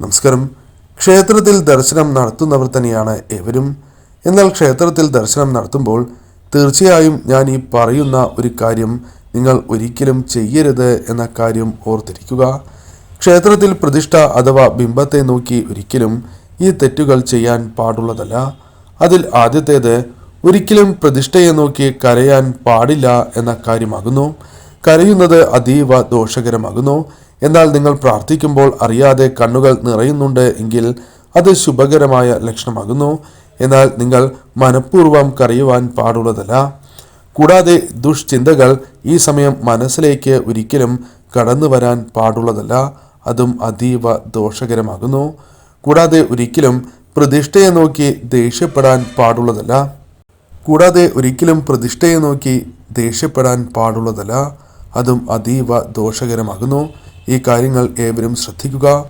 നമസ്കാരം. ക്ഷേത്രത്തിൽ ദർശനം നടത്തുന്നവർ തന്നെയാണ് ഏവരും. എന്നാൽ ക്ഷേത്രത്തിൽ ദർശനം നടത്തുമ്പോൾ തീർച്ചയായും ഞാൻ ഈ പറയുന്ന ഒരു കാര്യം നിങ്ങൾ ഒരിക്കലും ചെയ്യരുത് എന്ന കാര്യം ഓർത്തിരിക്കുക. ക്ഷേത്രത്തിൽ പ്രതിഷ്ഠ അഥവാ ബിംബത്തെ നോക്കി ഒരിക്കലും ഈ തെറ്റുകൾ ചെയ്യാൻ പാടുള്ളതല്ല. അതിൽ ആദ്യത്തേത്, ഒരിക്കലും പ്രതിഷ്ഠയെ നോക്കി കരയാൻ പാടില്ല എന്ന കാര്യമാകുന്നു. കരയുന്നത് അതീവ ദോഷകരമാകുന്നു. എന്നാൽ നിങ്ങൾ പ്രാർത്ഥിക്കുമ്പോൾ അറിയാതെ കണ്ണുകൾ നിറയുന്നുണ്ട് എങ്കിൽ അത് ശുഭകരമായ ലക്ഷണമാകുന്നു. എന്നാൽ നിങ്ങൾ മനഃപൂർവ്വം കരയുവാൻ പാടുള്ളതല്ല. കൂടാതെ ദുഷ്ചിന്തകൾ ഈ സമയം മനസ്സിലേക്ക് ഒരിക്കലും കടന്നു വരാൻ പാടുള്ളതല്ല. അതും അതീവ ദോഷകരമാകുന്നു. കൂടാതെ ഒരിക്കലും പ്രതിഷ്ഠയെ നോക്കി ദേഷ്യപ്പെടാൻ പാടുള്ളതല്ല. അതും അതീവ ദോഷകരമാകുന്നു. ഈ കാര്യങ്ങൾ ഏവരും ശ്രദ്ധിക്കുക.